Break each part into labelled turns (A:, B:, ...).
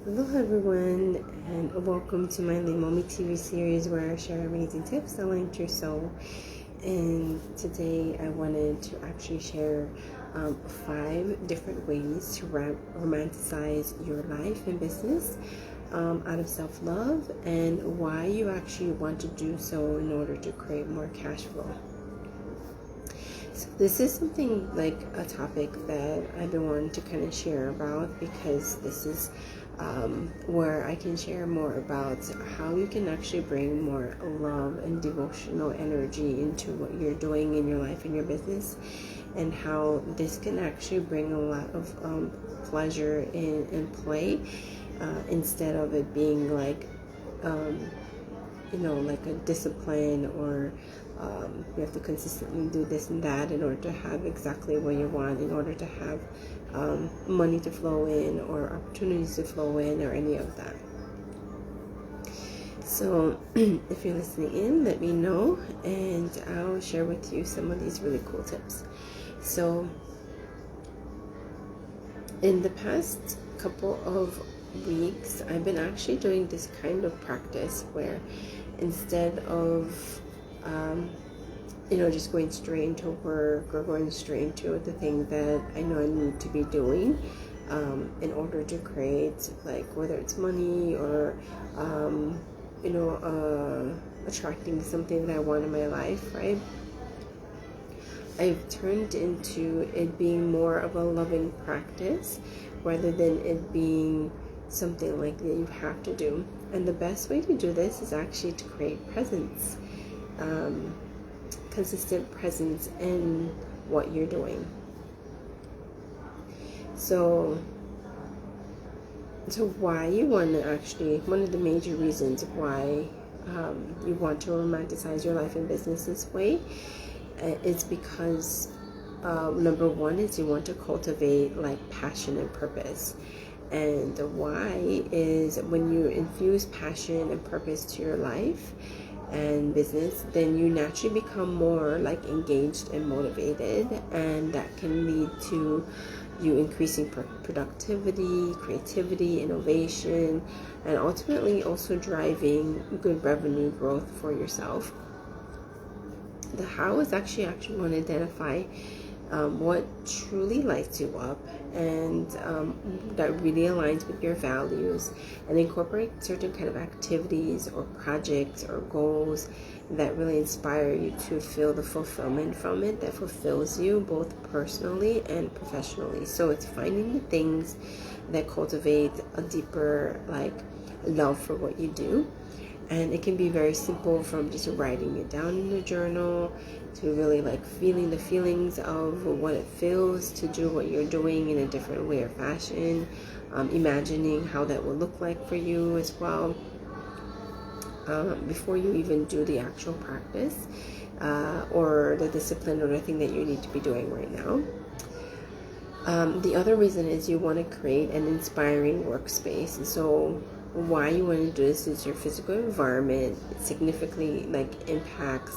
A: Hello everyone, and welcome to my Leimomi TV series where I share amazing tips that link your soul. And today I wanted to actually share 5 different ways to romanticize your life and business out of self-love, and why you actually want to do so in order to create more cash flow. So this is something like a topic that I've been wanting to kind of share about, because this is where I can share more about how you can actually bring more love and devotional energy into what you're doing in your life and your business, and how this can actually bring a lot of pleasure and play, instead of it being like like a discipline, or you have to consistently do this and that in order to have exactly what you want, in order to have money to flow in, or opportunities to flow in, or any of that. So if you're listening in, let me know, and I'll share with you some of these really cool tips. So in the past couple of weeks, I've been actually doing this kind of practice where, instead of just going straight into work, or going straight into the thing that I know I need to be doing in order to create, like, whether it's money or attracting something that I want in my life, right? I've turned into it being more of a loving practice rather than it being something like that you have to do. And the best way to do this is actually to create presence, consistent presence in what you're doing. So why you want to actually, one of the major reasons why you want to romanticize your life and business this way is because number one is you want to cultivate like passion and purpose. And the why is, when you infuse passion and purpose to your life and business, then you naturally become more like engaged and motivated, and that can lead to you increasing productivity, creativity, innovation, and ultimately also driving good revenue growth for yourself. The how is actually want to identify what truly lights you up, and that really aligns with your values, and incorporate certain kind of activities or projects or goals that really inspire you to feel the fulfillment from it, that fulfills you both personally and professionally. So it's finding the things that cultivate a deeper like love for what you do. And it can be very simple, from just writing it down in a journal, to really like feeling the feelings of what it feels to do what you're doing in a different way or fashion, imagining how that will look like for you as well, before you even do the actual practice or the discipline or the thing that you need to be doing right now. The other reason is you want to create an inspiring workspace. And so why you want to do this is your physical environment significantly like impacts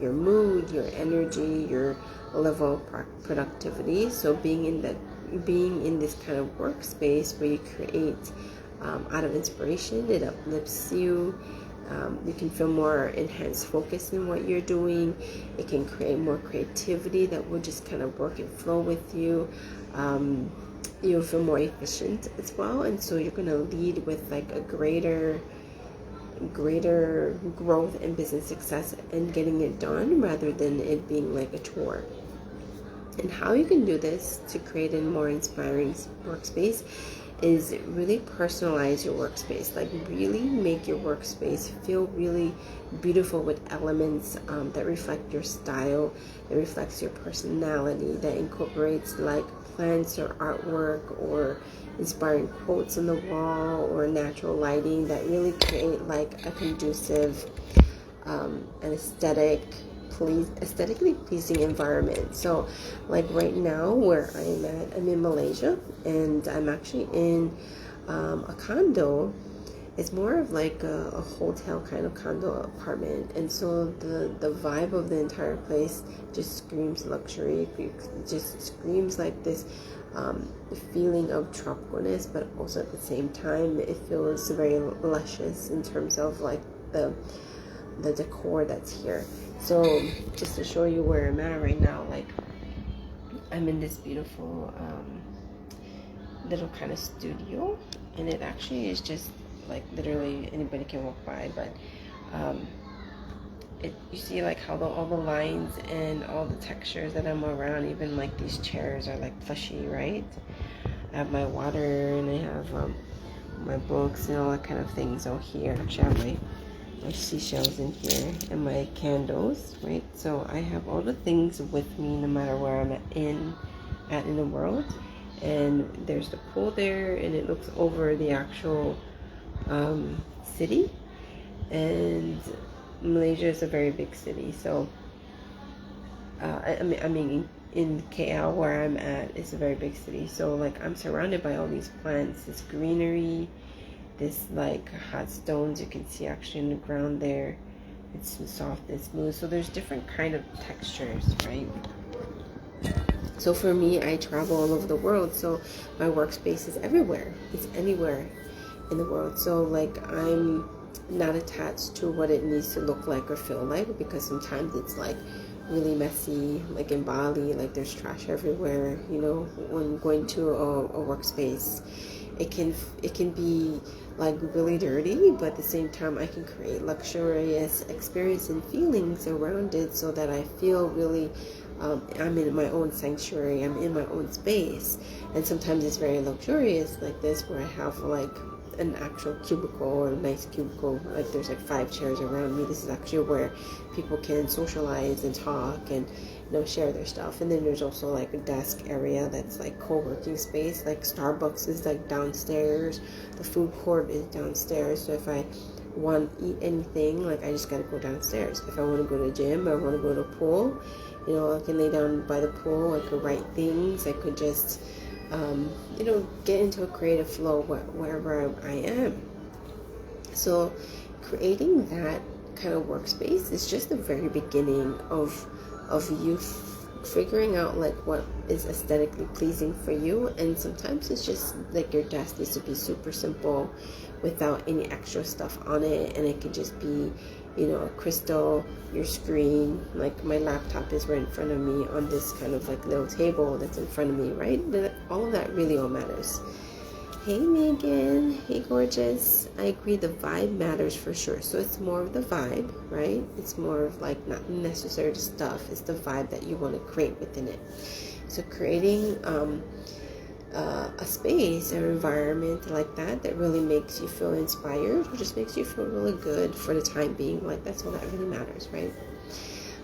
A: your mood, your energy, your level of productivity. So being in this kind of workspace where you create out of inspiration, it uplifts you. You can feel more enhanced focus in what you're doing. It can create more creativity that will just kind of work and flow with you. You'll feel more efficient as well, and so you're going to lead with like a greater growth and business success and getting it done, rather than it being like a chore. And how you can do this to create a more inspiring workspace is really personalize your workspace. Like, really make your workspace feel really beautiful with elements that reflect your style, that reflects your personality, that incorporates like plants or artwork or inspiring quotes on the wall, or natural lighting that really create like a conducive and aesthetically pleasing environment. So like right now where I'm in Malaysia, and I'm actually in a condo. It's more of like a hotel kind of condo apartment, and so the vibe of the entire place just screams luxury. It just screams like this feeling of tropicalness, but also at the same time it feels very luscious in terms of like the decor that's here. So just to show you where I'm at right now, like I'm in this beautiful little kind of studio, and it actually is just like literally anybody can walk by, but you see like how all the lines and all the textures that I'm around, even like these chairs are like plushy, right? I have my water and I have my books and all that kind of things. So here, actually I have my seashells in here and my candles, right? So I have all the things with me no matter where I'm at in the world. And there's the pool there, and it looks over the actual city. And Malaysia is a very big city, so I mean in KL where I'm at, it's a very big city. So like I'm surrounded by all these plants, this greenery, this like hot stones you can see actually in the ground there. It's soft and smooth. So there's different kind of textures, right? So for me, I travel all over the world, so my workspace is everywhere. It's anywhere in the world. So like I'm not attached to what it needs to look like or feel like, because sometimes it's like really messy, like in Bali, like there's trash everywhere, you know. When going to a workspace, it can be like really dirty, but at the same time I can create luxurious experience and feelings around it so that I feel really I'm in my own sanctuary, I'm in my own space. And sometimes it's very luxurious like this, where I have like an actual cubicle or a nice cubicle, like there's like 5 chairs around me. This is actually where people can socialize and talk and, you know, share their stuff. And then there's also like a desk area that's like co-working space. Like Starbucks is like downstairs, the food court is downstairs. So if I want to eat anything, like I just gotta go downstairs. If I want to go to the gym, I want to go to the pool, you know, I can lay down by the pool. I could write things, I could just you know, get into a creative flow wherever I am. So creating that kind of workspace is just the very beginning of you figuring out like what is aesthetically pleasing for you. And sometimes it's just like your desk needs to be super simple without any extra stuff on it, and it could just be, you know, a crystal, your screen, like my laptop is right in front of me on this kind of like little table that's in front of me, right? All of that really all matters. Hey Megan, hey gorgeous. I agree, the vibe matters for sure. So it's more of the vibe, right? It's more of like not necessarily stuff, it's the vibe that you want to create within it. So creating a space or environment like that really makes you feel inspired, or just makes you feel really good for the time being, like that's all that really matters, right?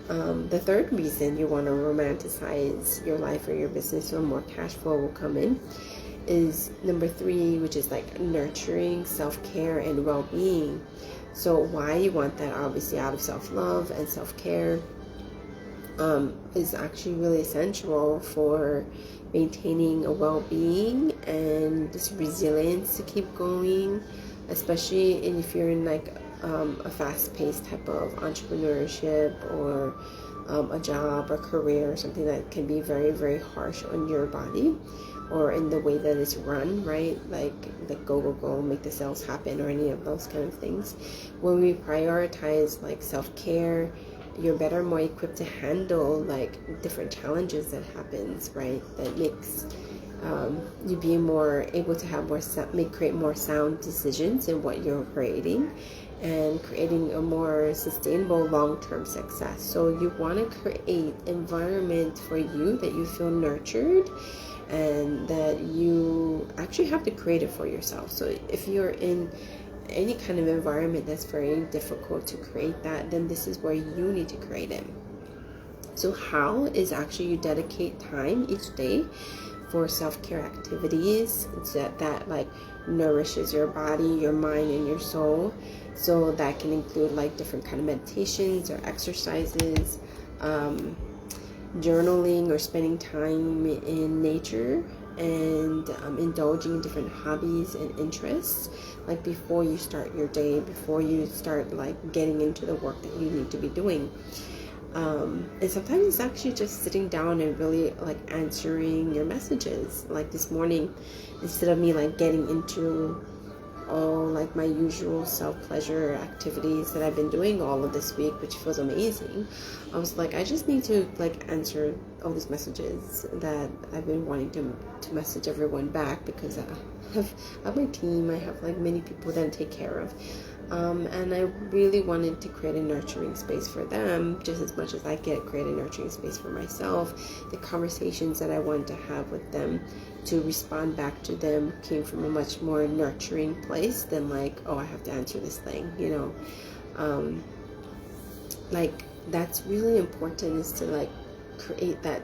A: The third reason you want to romanticize your life or your business so more cash flow will come in is number 3, which is like nurturing self-care and well-being. So why you want that, obviously out of self-love and self-care, is actually really essential for maintaining a well-being and this resilience to keep going, especially if you're in like a fast-paced type of entrepreneurship or a job or career or something that can be very, very harsh on your body or in the way that it's run, right? Like go, make the sales happen or any of those kind of things. When we prioritize like self-care, you're better, more equipped to handle like different challenges that happens, right? That makes you be more able to have create more sound decisions in what you're creating, and creating a more sustainable long-term success. So you want to create environment for you that you feel nurtured, and that you actually have to create it for yourself. So if you're in any kind of environment that's very difficult to create that, then this is where you need to create it. So how is actually you dedicate time each day for self-care activities that like nourishes your body, your mind, and your soul. So that can include like different kind of meditations or exercises, journaling, or spending time in nature, and indulging in different hobbies and interests, like before you start your day, before you start like getting into the work that you need to be doing. And sometimes it's actually just sitting down and really like answering your messages. Like this morning, instead of me like getting into all like my usual self-pleasure activities that I've been doing all of this week, which feels amazing, I was like, I just need to like answer all these messages that I've been wanting to message everyone back, because I have my team, I have like many people that I take care of, and I really wanted to create a nurturing space for them just as much as I create a nurturing space for myself. The conversations that I wanted to have with them, to respond back to them, came from a much more nurturing place than like, oh, I have to answer this thing, you know. Like that's really important, is to like create that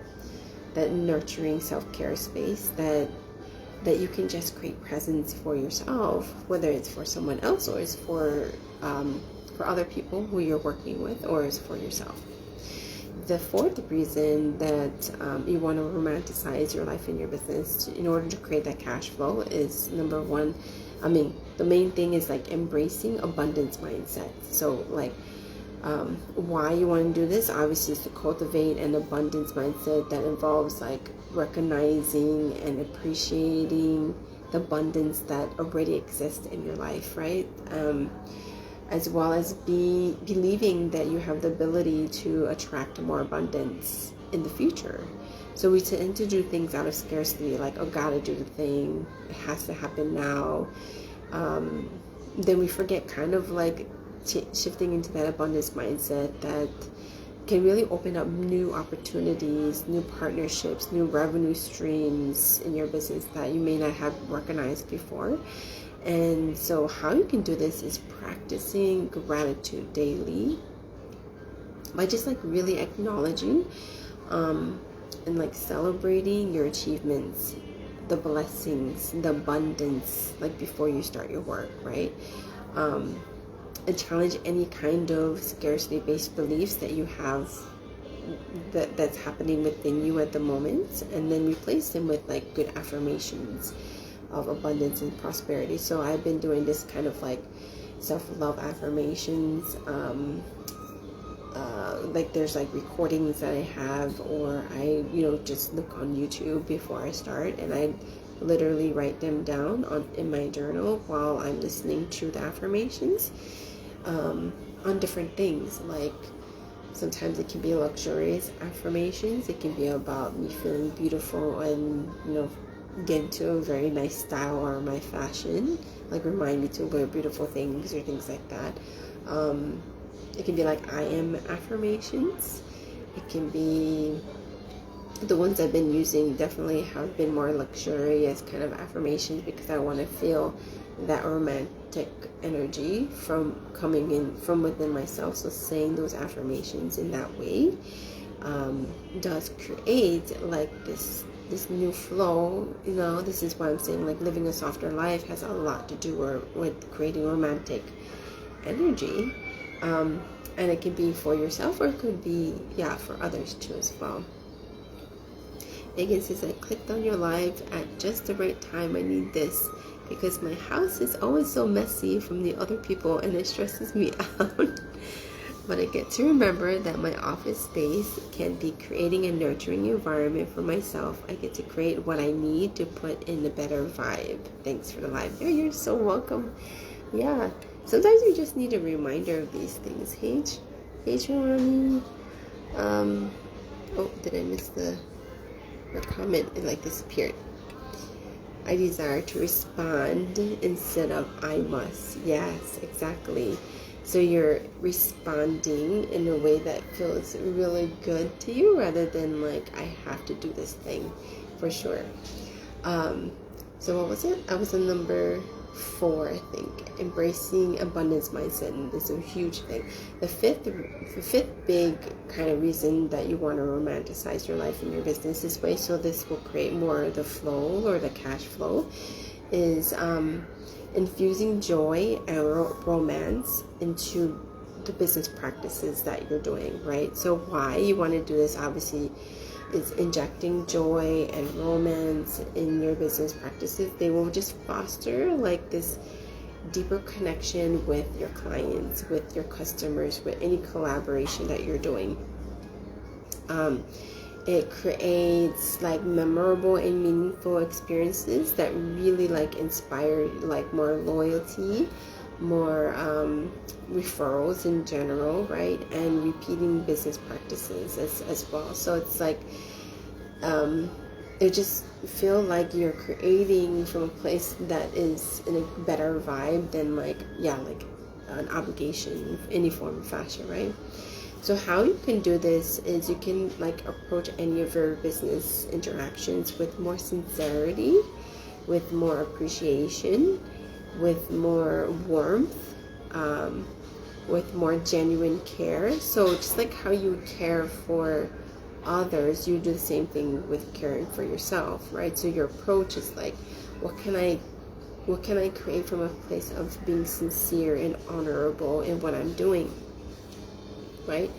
A: nurturing self-care space that you can just create presence for yourself, whether it's for someone else or it's for other people who you're working with, or it's for yourself. The fourth reason that you want to romanticize your life and your business in order to create that cash flow is, number one, the main thing is like embracing abundance mindset. So like why you want to do this, obviously, is to cultivate an abundance mindset that involves like recognizing and appreciating the abundance that already exists in your life, right? As well as believing that you have the ability to attract more abundance in the future. So we tend to do things out of scarcity, like, oh, gotta do the thing, it has to happen now. Then we forget kind of like shifting into that abundance mindset that can really open up new opportunities, new partnerships, new revenue streams in your business that you may not have recognized before. And so how you can do this is practicing gratitude daily by just like really acknowledging and like celebrating your achievements, the blessings, the abundance, like before you start your work, right? And challenge any kind of scarcity-based beliefs that you have that's happening within you at the moment, and then replace them with like good affirmations of abundance and prosperity. So I've been doing this kind of like self-love affirmations. Like there's like recordings that I have, or I just look on YouTube before I start, and I literally write them down in my journal while I'm listening to the affirmations on different things. Like sometimes it can be luxurious affirmations, it can be about me feeling beautiful and get into a very nice style or my fashion, like remind me to wear beautiful things or things like that. It can be like I am affirmations. It can be the ones I've been using definitely have been more luxurious kind of affirmations, because I want to feel that romantic energy from coming in from within myself. So saying those affirmations in that way does create like this new flow. This is why I'm saying like living a softer life has a lot to do with creating romantic energy, and it can be for yourself, or it could be for others too as well. Megan says, I clicked on your live at just the right time. I need this because my house is always so messy from the other people and it stresses me out. But I get to remember that my office space can be creating a nurturing environment for myself. I get to create what I need to put in a better vibe. Thanks for the live. Yeah, you're so welcome. Yeah, sometimes we just need a reminder of these things. Hey, Ronnie. Oh, did I miss the comment? It like disappeared. I desire to respond instead of I must. Yes, exactly. So you're responding in a way that feels really good to you, rather than like I have to do this thing, for sure. So what was it? I was on number 4, I think. Embracing abundance mindset, and this is a huge thing. The fifth big kind of reason that you want to romanticize your life and your business this way, so this will create more of the flow or the cash flow, is infusing joy and romance into the business practices that you're doing, right? So why you want to do this, obviously, is injecting joy and romance in your business practices. They will just foster like this deeper connection with your clients, with your customers, with any collaboration that you're doing. It creates like memorable and meaningful experiences that really like inspire like more loyalty, more referrals in general, right? And repeating business practices as well. So it's like it just feel like you're creating from a place that is in a better vibe than like an obligation in any form of fashion, right? So how you can do this is you can like approach any of your business interactions with more sincerity, with more appreciation, with more warmth, with more genuine care. So just like how you care for others, you do the same thing with caring for yourself, right? So your approach is like, what can I create from a place of being sincere and honorable in what I'm doing, right?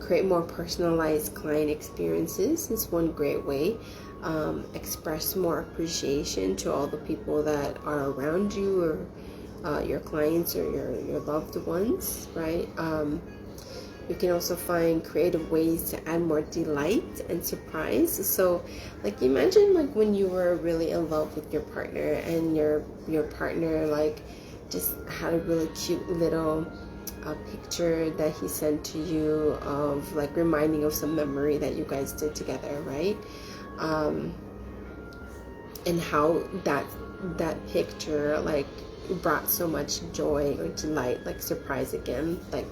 A: Create more personalized client experiences is one great way. Express more appreciation to all the people that are around you, or your clients, or your loved ones, right? You can also find creative ways to add more delight and surprise. So like imagine like when you were really in love with your partner, and your partner like just had a really cute little picture that he sent to you of like reminding of some memory that you guys did together, right? And how that picture like brought so much joy or delight, like surprise again, like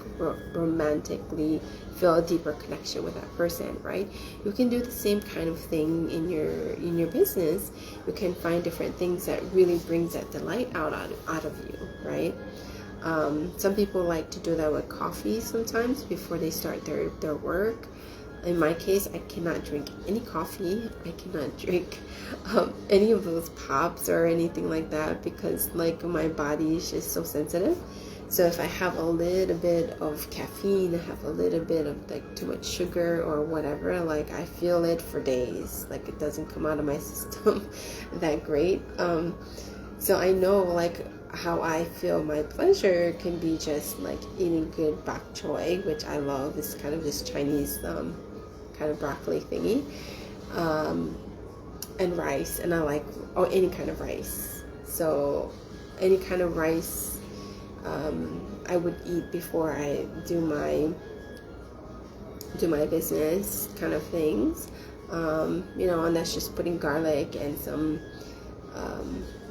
A: romantically feel a deeper connection with that person, right? You can do the same kind of thing in your business. You can find different things that really brings that delight out of you, right? Some people like to do that with coffee sometimes before they start their work. In my case, I cannot drink any coffee. I cannot drink any of those pops or anything like that, because like my body is just so sensitive. So if I have a little bit of caffeine, I have a little bit of like too much sugar or whatever, like I feel it for days. Like it doesn't come out of my system that great. So I know like how I feel my pleasure can be just like eating good bok choy, which I love. It's kind of this Chinese kind of broccoli thingy, and rice, and I like any kind of rice. So any kind of rice I would eat before I do my business kind of things, and that's just putting garlic and some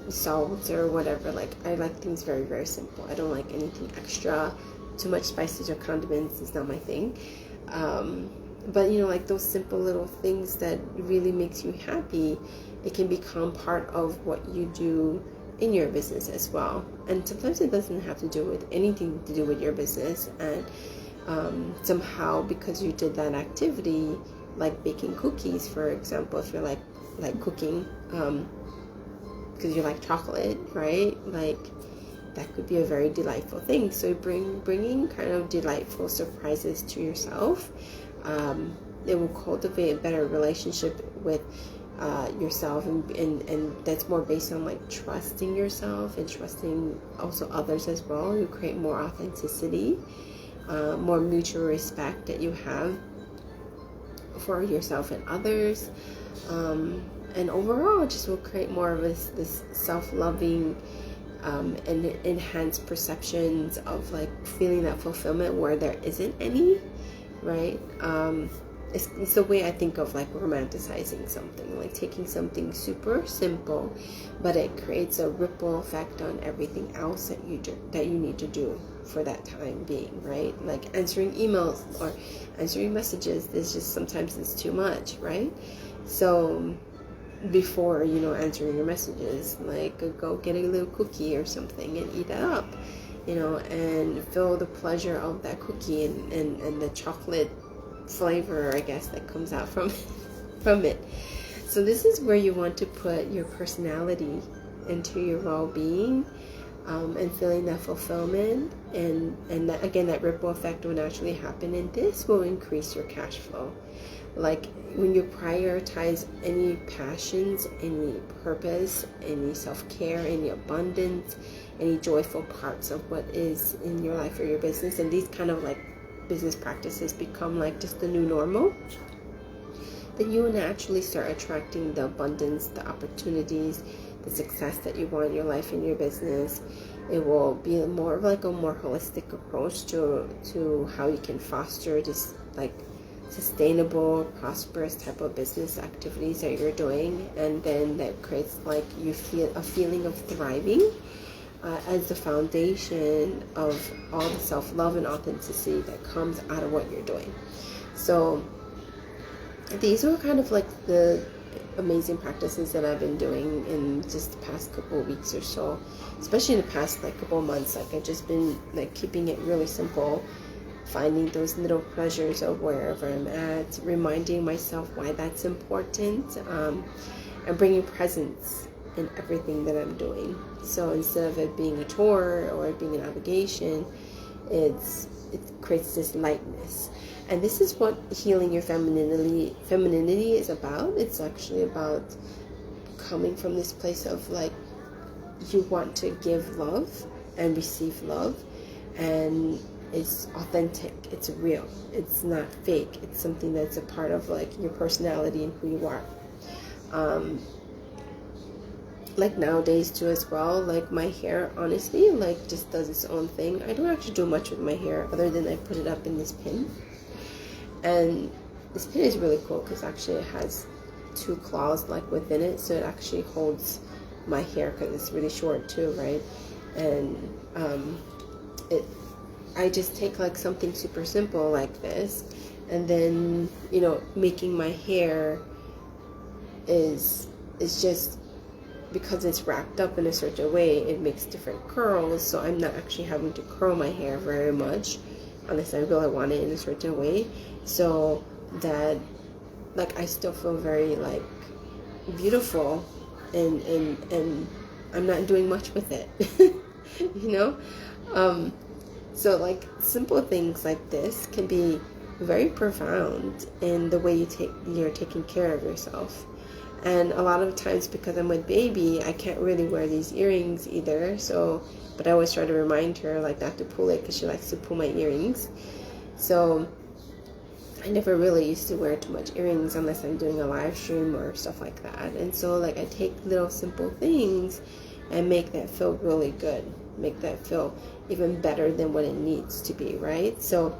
A: salt or whatever. Like I like things very, very simple. I don't like anything extra. Too much spices or condiments is not my thing. But like those simple little things that really makes you happy, it can become part of what you do in your business as well. And sometimes it doesn't have to do with anything to do with your business, and somehow because you did that activity, like baking cookies, for example, if you're like cooking because you like chocolate, right? Like that could be a very delightful thing. So bringing kind of delightful surprises to yourself, it will cultivate a better relationship with yourself, and that's more based on like trusting yourself and trusting also others as well. You create more authenticity, more mutual respect that you have for yourself and others, and overall just will create more of this self-loving and enhanced perceptions of like feeling that fulfillment where there isn't any, right? It's the way I think of like romanticizing something, like taking something super simple, but it creates a ripple effect on everything else that you need to do for that time being, right? Like answering emails or answering messages, it's just sometimes it's too much, right? So before answering your messages, like go get a little cookie or something and eat that up, and feel the pleasure of that cookie and the chocolate flavor, I guess, that comes out from it. So this is where you want to put your personality into your well-being, and feeling that fulfillment, and that, again, that ripple effect will naturally happen, and this will increase your cash flow. Like when you prioritize any passions, any purpose, any self-care, any abundance, any joyful parts of what is in your life or your business, and these kind of like business practices become like just the new normal, then you will naturally start attracting the abundance, the opportunities, the success that you want in your life and your business. It will be more of like a more holistic approach to how you can foster this like sustainable, prosperous type of business activities that you're doing, and then that creates like you feel a feeling of thriving as the foundation of all the self-love and authenticity that comes out of what you're doing. So these are kind of like the amazing practices that I've been doing in just the past couple of weeks or so, especially in the past like couple of months. Like I've just been like keeping it really simple, finding those little pleasures of wherever I'm at, reminding myself why that's important, and bringing presence in everything that I'm doing. So instead of it being a chore or it being an obligation, it creates this lightness. And this is what healing your femininity is about. It's actually about coming from this place of like, you want to give love and receive love, and it's authentic, it's real, it's not fake, it's something that's a part of like your personality and who you are. Like nowadays too as well, like my hair honestly like just does its own thing. I don't actually do much with my hair other than I put it up in this pin, and this pin is really cool because actually it has 2 claws like within it, so it actually holds my hair because it's really short too, right? And I just take like something super simple like this, and then making my hair is just, because it's wrapped up in a certain way, it makes different curls. So I'm not actually having to curl my hair very much unless I really want it in a certain way, so that like I still feel very like beautiful, and I'm not doing much with it. So like simple things like this can be very profound in the way you're taking care of yourself. And a lot of times, because I'm with baby, I can't really wear these earrings either. So, but I always try to remind her like not to pull it because she likes to pull my earrings. So I never really used to wear too much earrings unless I'm doing a live stream or stuff like that. And so like I take little simple things and make that feel really good, make that feel even better than what it needs to be, right? So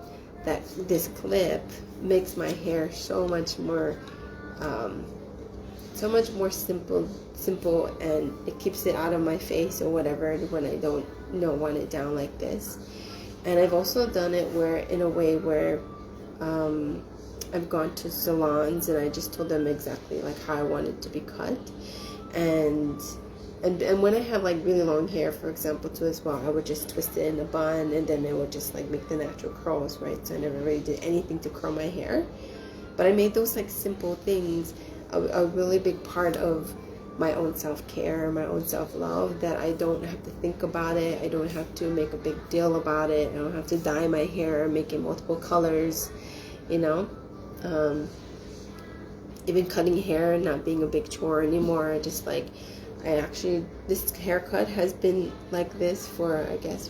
A: that this clip makes my hair so much more simple, and it keeps it out of my face or whatever when I don't want it down like this. And I've also done it where in a way where I've gone to salons and I just told them exactly like how I want it to be cut, and when I have like really long hair, for example, too as well, I would just twist it in a bun, and then it would just like make the natural curls, right? So I never really did anything to curl my hair, but I made those like simple things a really big part of my own self-care, my own self-love, that I don't have to think about it. I don't have to make a big deal about it. I don't have to dye my hair, make it multiple colors, even cutting hair not being a big chore anymore. Just like this haircut has been like this for, I guess,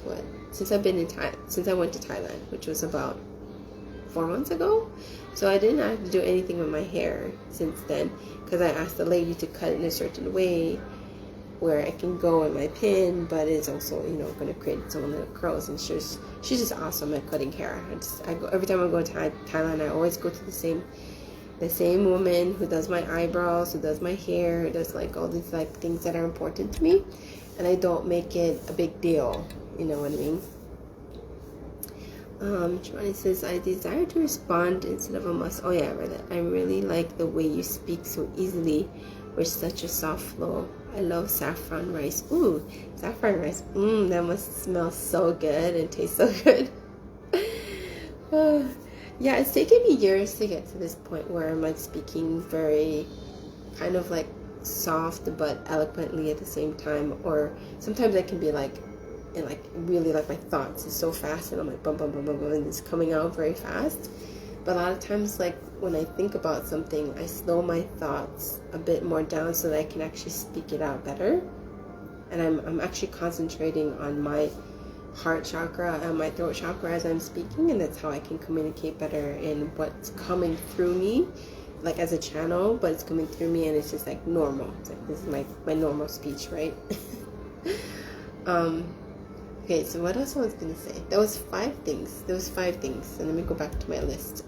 A: since I went to Thailand, which was about 4 months ago. So I didn't have to do anything with my hair since then, because I asked the lady to cut it in a certain way where I can go in my pin, but it's also going to create its own little curls. And she's just awesome at cutting hair. I go every time I go to Thailand. I always go to the same woman who does my eyebrows, who does my hair, who does like all these like things that are important to me, and I don't make it a big deal. You know what I mean? Giovanni says, I desire to respond instead of a must. Oh yeah, I read that. I really like the way you speak so easily with such a soft flow. I love saffron rice. Ooh, saffron rice. That must smell so good and taste so good. Yeah, it's taken me years to get to this point where I'm like speaking very kind of like soft but eloquently at the same time. Or sometimes I can be like, and like really like my thoughts is so fast, and I'm like bum bum bum bum bum, and it's coming out very fast. But a lot of times, like when I think about something, I slow my thoughts a bit more down so that I can actually speak it out better. And I'm actually concentrating on my heart chakra and my throat chakra as I'm speaking, and that's how I can communicate better in what's coming through me, like as a channel, but it's coming through me and it's just like normal. It's like, this is my normal speech, right? Okay, so what else I was gonna say? There was 5 things. And let me go back to my list.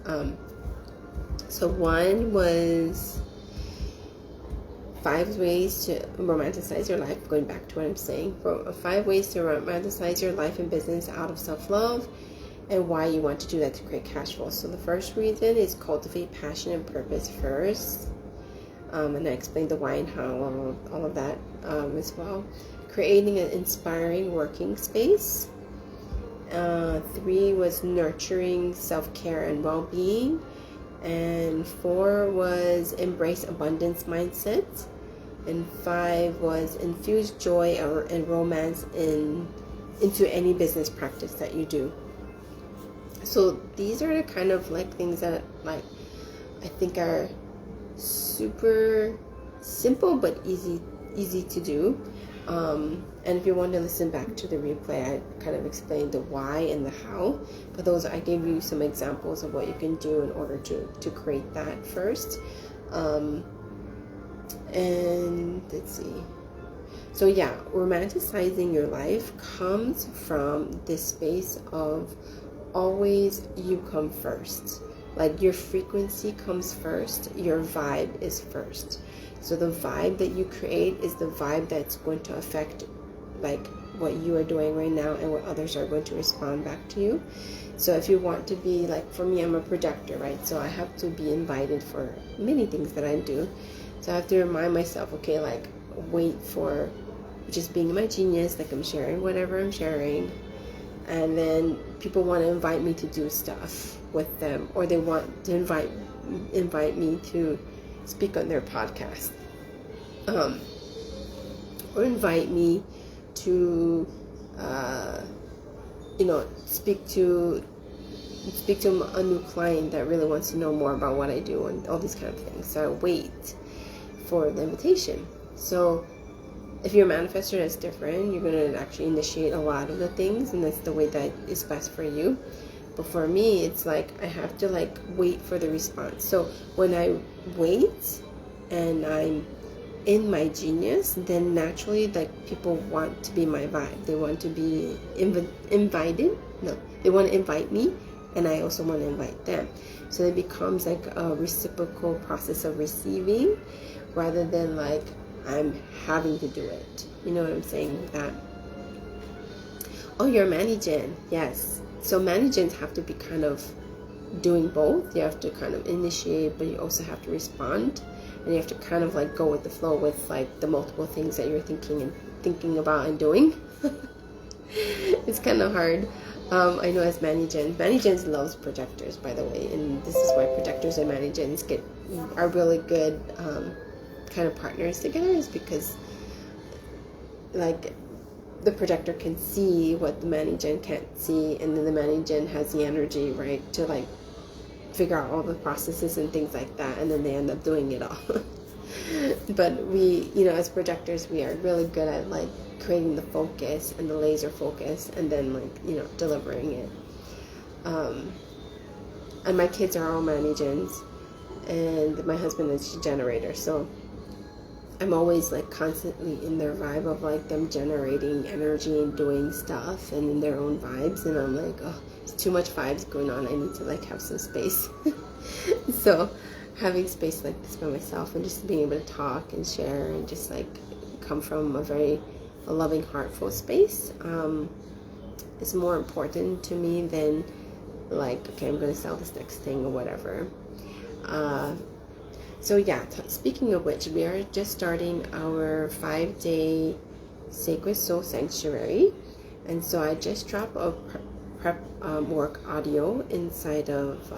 A: So one was 5 ways to romanticize your life. Going back to what I'm saying, 5 ways to romanticize your life and business out of self-love, and why you want to do that to create cash flow. So the first reason is cultivate passion and purpose first. And I explained the why and how, all of that as well. Creating an inspiring working space. 3 was nurturing self-care and well-being. And 4 was embrace abundance mindset. And 5 was infuse joy and romance into any business practice that you do. So these are the kind of like things that like I think are super simple but easy to do. And if you want to listen back to the replay, I kind of explained the why and the how. But those, I gave you some examples of what you can do in order to create that first. And let's see. So yeah, romanticizing your life comes from this space of always you come first. Like your frequency comes first, your vibe is first. So the vibe that you create is the vibe that's going to affect like what you are doing right now and what others are going to respond back to you. So if you want to be like, for me, I'm a projector, right? So I have to be invited for many things that I do. So I have to remind myself, okay, like wait for just being my genius, like I'm sharing whatever I'm sharing. And then people want to invite me to do stuff with them, or they want to invite me to speak on their podcast, or invite me to speak to a new client that really wants to know more about what I do and all these kind of things. So I wait for the invitation. So if you're a manifestor, that's different. You're going to actually initiate a lot of the things, and that's the way that is best for you. But for me, it's like I have to like wait for the response. So when I wait and I'm in my genius, then naturally like people want to be my vibe. They want to be invited. No, they want to invite me, and I also want to invite them. So it becomes like a reciprocal process of receiving, rather than like I'm having to do it. You know what I'm saying with that? Oh, you're managing. Yes. So managers have to be kind of doing both. You have to kind of initiate, but you also have to respond, and you have to kind of like go with the flow with like the multiple things that you're thinking about and doing. It's kind of hard. I know as managers loves projectors, by the way, and this is why projectors and managers are really good kind of partners together, is because like the projector can see what the manager can't see, and then the manager has the energy, right, to like figure out all the processes and things like that, and then they end up doing it all. But we, as projectors, we are really good at like creating the focus and the laser focus, and then like delivering it. And my kids are all managers, and my husband is a generator, so I'm always like constantly in their vibe of like them generating energy and doing stuff and in their own vibes, and I'm like, oh, it's too much vibes going on. I need to like have some space. So having space like this by myself and just being able to talk and share and just like come from a loving, heartful space is more important to me than like, okay, I'm going to sell this next thing or whatever. So yeah, speaking of which, we are just starting our 5-day Sacred Soul Sanctuary. And so I just dropped a prep work audio inside of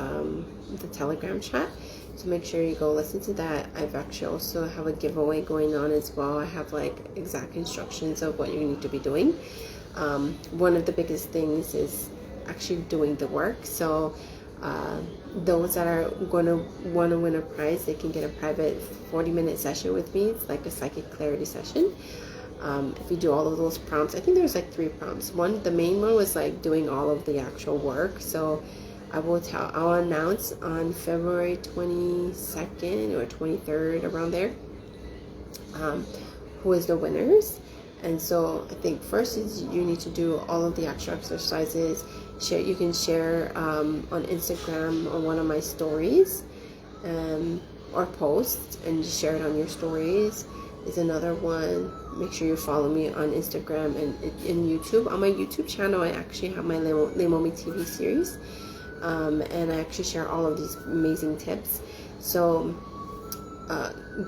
A: the Telegram chat. So make sure you go listen to that. I've actually also have a giveaway going on as well. I have like exact instructions of what you need to be doing. One of the biggest things is actually doing the work. So those that are going to want to win a prize, they can get a private 40-minute session with me. It's like a psychic clarity session. if you do all of those prompts. I think there's like 3 prompts. The main one was like doing all of the actual work. So I'll announce on February 22nd or 23rd, around there, who is the winners. And so I think first is you need to do all of the actual exercises. You can share on Instagram on one of my stories, or posts, and share it on your stories is another one. Make sure you follow me on Instagram and YouTube. On my YouTube channel, I actually have my Leimomitv series, and I actually share all of these amazing tips. So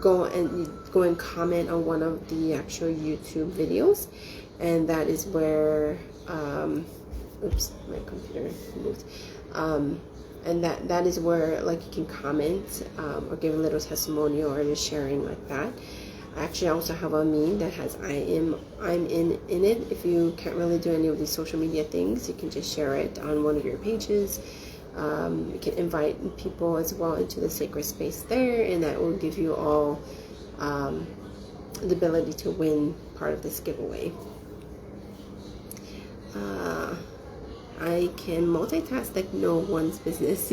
A: go and comment on one of the actual YouTube videos, and that is where oops, my computer moved. And that is where, like, you can comment or give a little testimonial or just sharing like that. I actually also have a meme that has I'm in it. If you can't really do any of these social media things, you can just share it on one of your pages. You can invite people as well into the sacred space there, and that will give you all the ability to win part of this giveaway. I can multitask like no one's business.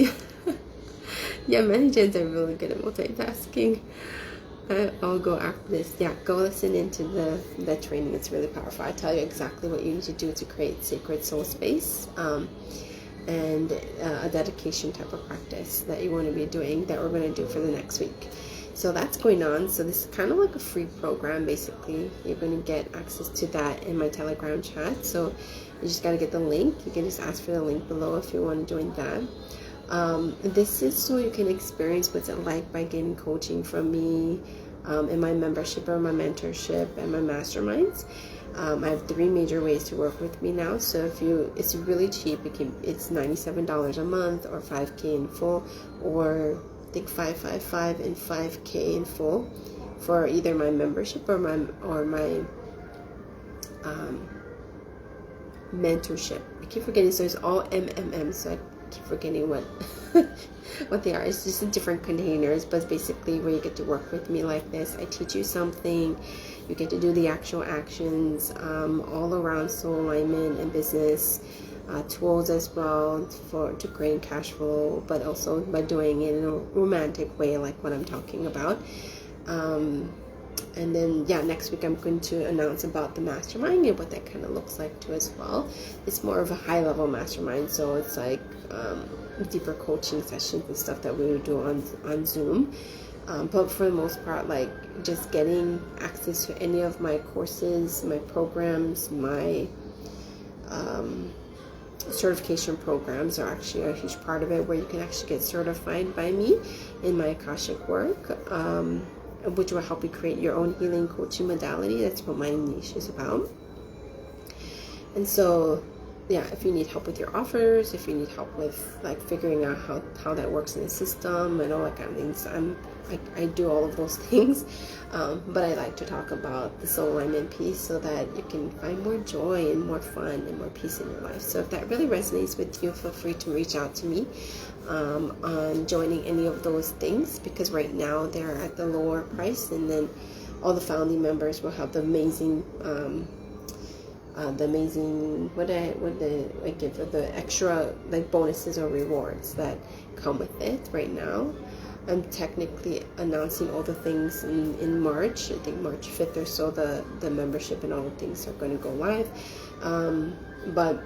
A: Yeah, many gens are really good at multitasking. I'll go after this. Yeah, go listen into the training. It's really powerful. I tell you exactly what you need to do to create sacred soul space, and a dedication type of practice that you want to be doing, that we're going to do for the next week. So that's going on. So this is kind of like a free program. Basically, you're going to get access to that in my Telegram chat. So you just got to get the link. You can just ask for the link below if you want to join that. This is so you can experience what's it like by getting coaching from me, in my membership or my mentorship and my masterminds. I have 3 major ways to work with me now. So it's really cheap. It's $97 a month, or $5K in full, or I think $555 and $5K in full for either my membership or my mentorship. I keep forgetting. So it's all MMM. So I keep forgetting what what they are. It's just in different containers, but it's basically where you get to work with me like this. I teach you something. You get to do the actual actions, all around soul alignment and business, tools as well to create cash flow, but also by doing it in a romantic way, like what I'm talking about. And then, yeah, next week I'm going to announce about the mastermind and what that kind of looks like too as well. It's more of a high-level mastermind, so it's like deeper coaching sessions and stuff that we would do on Zoom. But for the most part, like, just getting access to any of my courses, my programs, my certification programs are actually a huge part of it, where you can actually get certified by me in my Akashic work, which will help you create your own healing coaching modality. That's what my niche is about. And so, yeah, if you need help with your offers, if you need help with like figuring out how that works in the system and all that kind of things, I do all of those things, but I like to talk about the soul alignment piece so that you can find more joy and more fun and more peace in your life. So if that really resonates with you, feel free to reach out to me on joining any of those things, because right now they're at the lower price, and then all the founding members will have the amazing the extra like bonuses or rewards that come with it. Right now I'm technically announcing all the things in March. I think March 5th or so the membership and all the things are going to go live, but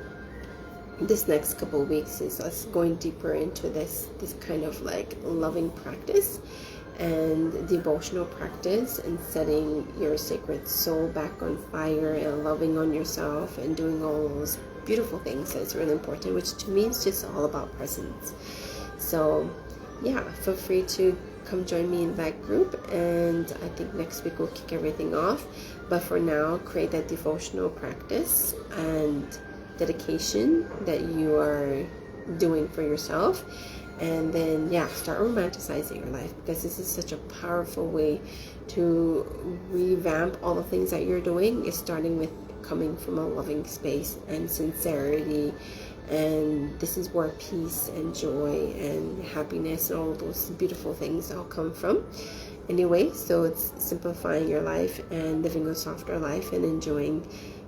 A: this next couple of weeks is us going deeper into this kind of like loving practice and devotional practice, and setting your sacred soul back on fire and loving on yourself and doing all those beautiful things that's really important, which to me is just all about presence. So yeah, feel free to come join me in that group, and I think next week we'll kick everything off. But for now, create that devotional practice and dedication that you are doing for yourself, and then, yeah, start romanticizing your life, because this is such a powerful way to revamp all the things that you're doing. Is starting with coming from a loving space and sincerity, and this is where peace and joy and happiness and all those beautiful things all come from. anyway. So it's simplifying your life and living a softer life and enjoying,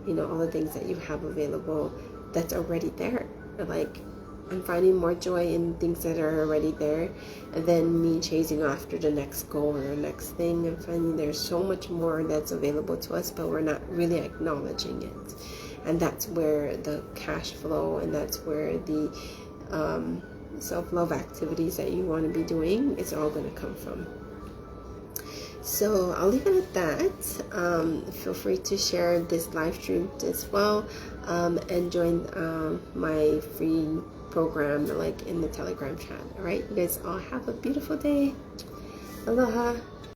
A: all the things that you have available that's already there. Like, I'm finding more joy in things that are already there than me chasing after the next goal or the next thing. I'm finding there's so much more that's available to us, but we're not really acknowledging it. And that's where the cash flow, and that's where the self-love activities that you want to be doing is all going to come from. So I'll leave it at that. Feel free to share this live stream as well, and join my free program like in the Telegram chat. All right, you guys all have a beautiful day. Aloha.